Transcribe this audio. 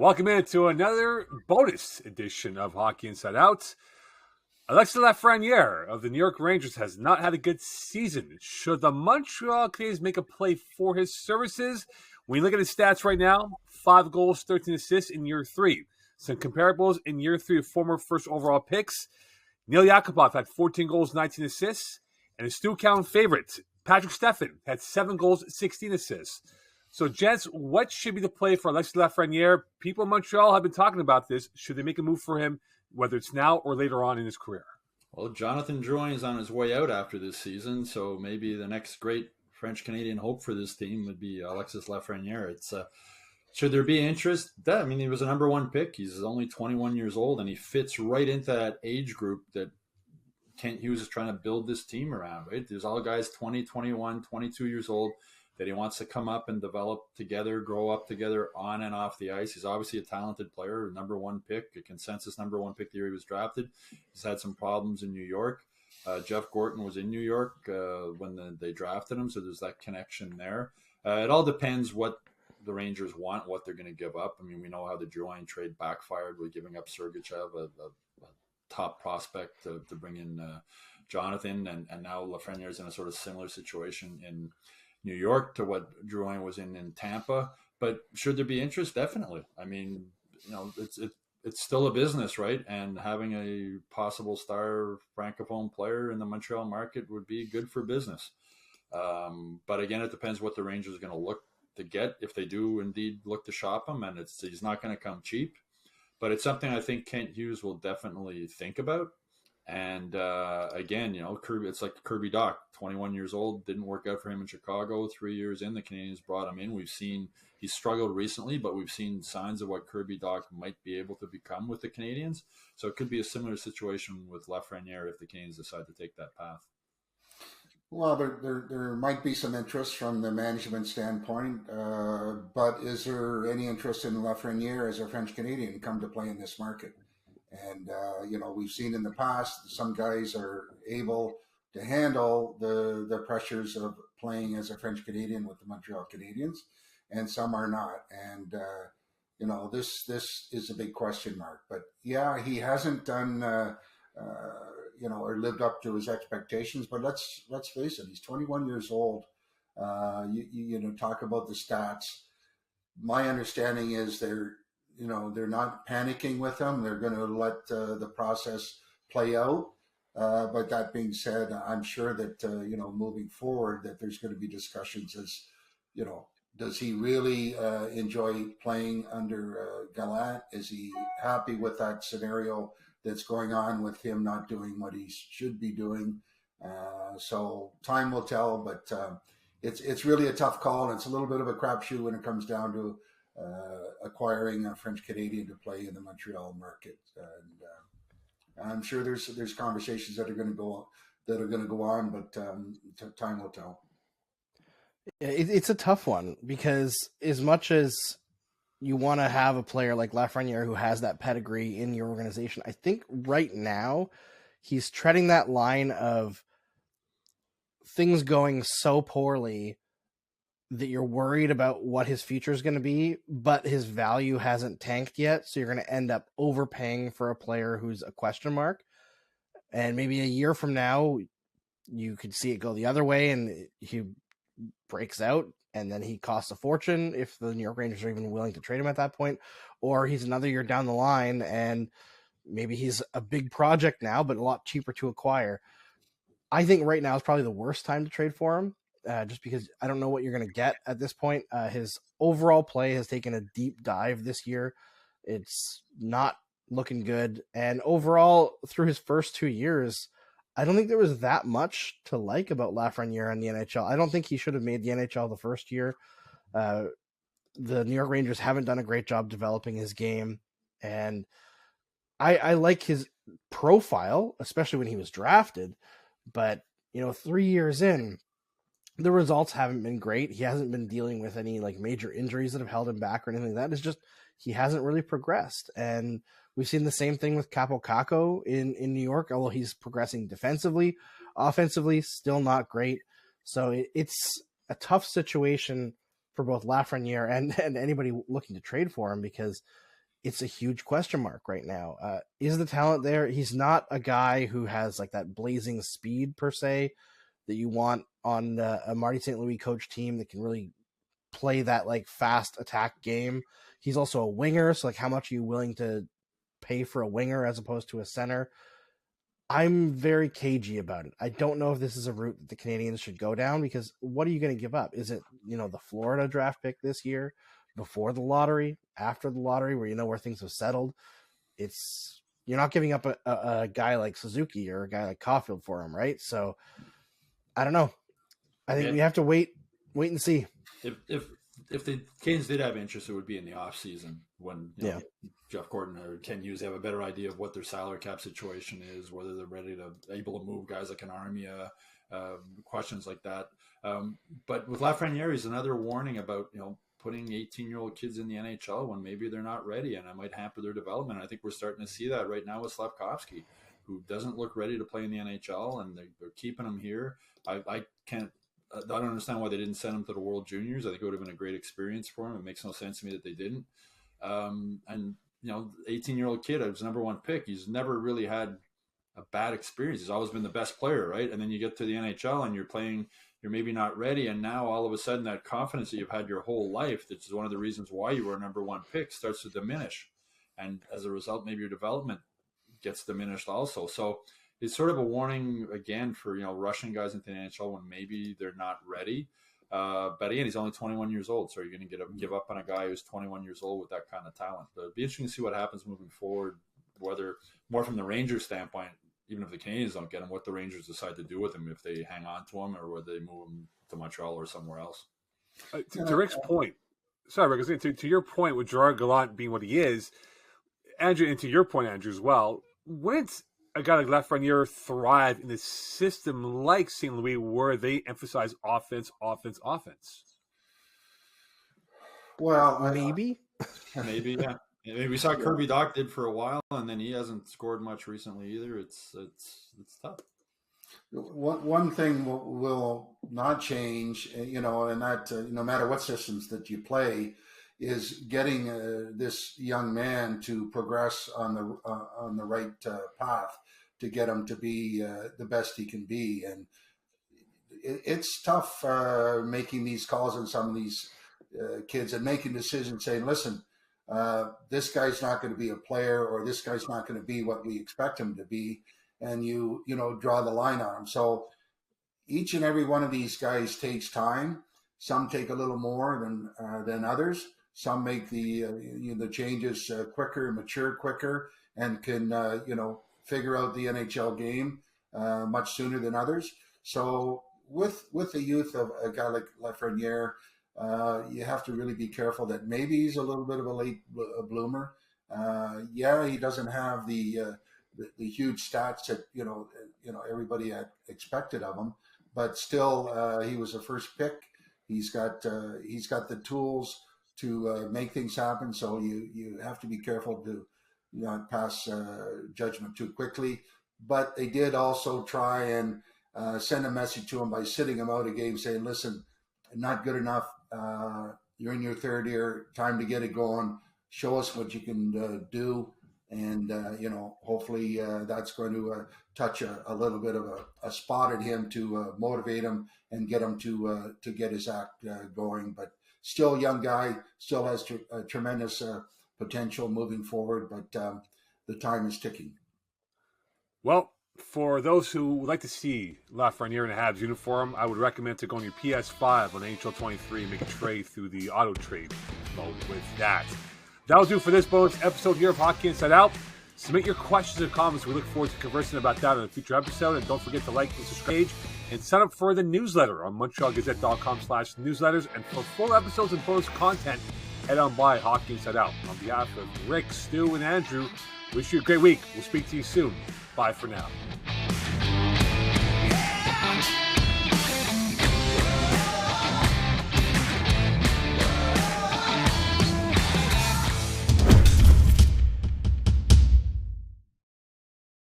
Welcome into another bonus edition of Hockey Inside Out. Alexis Lafrenière of the New York Rangers has not had a good season. Should the Montreal Canadiens make a play for his services? When you look at his stats right now, 5 goals, 13 assists in year 3. Some comparables in year 3 of former first overall picks. Neil Yakupov had 14 goals, 19 assists. And his Stu Count favorite, Patrick Steffen, had 7 goals, 16 assists. So, gents, what should be the play for Alexis Lafrenière? People in Montreal have been talking about this. Should they make a move for him, whether it's now or later on in his career? Well, Jonathan Drouin is on his way out after this season, so maybe the next great French-Canadian hope for this team would be Alexis Lafrenière. Should there be interest? He was a number 1 pick. He's only 21 years old, and he fits right into that age group that Kent Hughes is trying to build this team around, right? There's all guys 20, 21, 22 years old that he wants to come up and develop together, grow up together on and off the ice. He's obviously a talented player, number 1 pick, a consensus number 1 pick the year he was drafted. He's had some problems in New York. Jeff Gorton was in New York when they drafted him, so there's that connection there. It all depends what the Rangers want, what they're going to give up. I mean, we know how the Drouin trade backfired with giving up Sergachev, a top prospect to bring in Jonathan, and now Lafrenière is in a sort of similar situation in New York to what Drouin was in Tampa. But should there be interest? Definitely. I mean, it's still a business, right? And having a possible star francophone player in the Montreal market would be good for business. But again, it depends what the Rangers are going to look to get if they do indeed look to shop him, and he's not going to come cheap. But it's something I think Kent Hughes will definitely think about. And again, Kirby, it's like Kirby Dach, 21 years old, didn't work out for him in Chicago. 3 years in, the Canadiens brought him in. We've seen he's struggled recently, but we've seen signs of what Kirby Dach might be able to become with the Canadiens. So it could be a similar situation with Lafrenière if the Canadiens decide to take that path. Well, there might be some interest from the management standpoint, but is there any interest in Lafrenière as a French Canadian to come to play in this market? And, we've seen in the past, some guys are able to handle the pressures of playing as a French Canadian with the Montreal Canadiens, and some are not. And, this is a big question mark. But, yeah, he hasn't done, or lived up to his expectations. But let's face it, he's 21 years old. Talk about the stats. My understanding is they're not panicking with him. They're going to let the process play out. But that being said, I'm sure that, moving forward, that there's going to be discussions as, does he really enjoy playing under Gallant? Is he happy with that scenario that's going on with him not doing what he should be doing? So time will tell, but it's really a tough call. And it's a little bit of a crapshoot when it comes down to acquiring a French Canadian to play in the Montreal market, and I'm sure there's conversations that are going to go on, but time will tell. It's a tough one because as much as you want to have a player like Lafrenière who has that pedigree in your organization, I think right now he's treading that line of things going so poorly that you're worried about what his future is going to be, but his value hasn't tanked yet. So you're going to end up overpaying for a player who's a question mark. And maybe a year from now, you could see it go the other way and he breaks out and then he costs a fortune if the New York Rangers are even willing to trade him at that point, or he's another year down the line and maybe he's a big project now, but a lot cheaper to acquire. I think right now is probably the worst time to trade for him. Just because I don't know what you're going to get at this point. His overall play has taken a deep dive this year. It's not looking good. And overall, through his first 2 years, I don't think there was that much to like about Lafrenière in the NHL. I don't think he should have made the NHL the first year. The New York Rangers haven't done a great job developing his game. And I like his profile, especially when he was drafted. But, 3 years in, the results haven't been great. He hasn't been dealing with any major injuries that have held him back or anything like that. It's just he hasn't really progressed. And we've seen the same thing with Kaapo Kakko in New York, although he's progressing defensively. Offensively, still not great. So it's a tough situation for both Lafrenière and anybody looking to trade for him because it's a huge question mark right now. Is the talent there? He's not a guy who has like that blazing speed per se that you want on a Marty St. Louis coach team that can really play that like fast attack game. He's also a winger, so like how much are you willing to pay for a winger as opposed to a center? I'm very cagey about it. I don't know if this is a route that the Canadiens should go down, because what are you going to give up? Is it, the Florida draft pick this year, before the lottery, after the lottery, where things have settled? You're not giving up a guy like Suzuki or a guy like Caulfield for him, right? So I don't know. I think we have to wait and see. If the Canes did have interest, it would be in the off season when Jeff Gordon or Ken Hughes have a better idea of what their salary cap situation is, whether they're able to move guys like an Armia, questions like that. But with Lafrenière, is another warning about putting 18-year-old kids in the NHL when maybe they're not ready, and it might hamper their development. I think we're starting to see that right now with Slafkovsky, who doesn't look ready to play in the NHL, and they're keeping him here. I don't understand why they didn't send him to the World Juniors. I think it would have been a great experience for him. It makes no sense to me that they didn't. And 18-year-old kid, his number one pick, he's never really had a bad experience. He's always been the best player, right? And then you get to the NHL and you're maybe not ready. And now all of a sudden that confidence that you've had your whole life, which is one of the reasons why you were a number one pick, starts to diminish. And as a result, maybe your development gets diminished also. So it's sort of a warning again for, rushing guys into the NHL when maybe they're not ready. But again, he's only 21 years old. So you're going to give up on a guy who's 21 years old with that kind of talent. But it'd be interesting to see what happens moving forward, whether more from the Rangers standpoint, even if the Canadiens don't get him, what the Rangers decide to do with him, if they hang on to him or whether they move him to Montreal or somewhere else. To Rick's point, sorry, Rick, to your point with Gerard Gallant being what he is, Andrew, and to your point, Andrew, as well, wouldn't a guy like Lafrenière thrive in a system like St. Louis where they emphasize offense? Well, maybe. Maybe, yeah. Maybe we saw Kirby Dach did for a while, and then he hasn't scored much recently either. It's tough. One thing will not change, and that no matter what systems that you play, is getting this young man to progress on the right path to get him to be the best he can be. And it's tough making these calls on some of these kids and making decisions saying, listen, this guy's not going to be a player, or this guy's not going to be what we expect him to be, and you draw the line on him. So each and every one of these guys takes time. Some take a little more than others. Some make the changes quicker, mature quicker, and can figure out the NHL game much sooner than others. So with the youth of a guy like Lafrenière, you have to really be careful that maybe he's a little bit of a late bloomer. He doesn't have the huge stats that everybody had expected of him, but still he was a first pick. He's got the tools to make things happen. So you have to be careful to not pass judgment too quickly. But they did also try and send a message to him by sitting him out a game, saying, "Listen, not good enough. You're in your third year. Time to get it going. Show us what you can do." And hopefully that's going to touch a little bit of a spot at him to motivate him and get him to get his act going. But still a young guy, still has tremendous potential moving forward, but the time is ticking. Well, for those who would like to see Lafrenière in a Habs uniform, I would recommend to go on your PS5 on NHL 23 and make a trade through the auto trade mode with that. That'll do for this bonus episode here of Hockey Inside Out. Submit your questions and comments. We look forward to conversing about that on a future episode. And don't forget to like and subscribe and sign up for the newsletter on MontrealGazette.com/newsletters. And for full episodes and bonus content, head on by Hockey Inside Out. On behalf of Rick, Stu, and Andrew, wish you a great week. We'll speak to you soon. Bye for now. Yeah!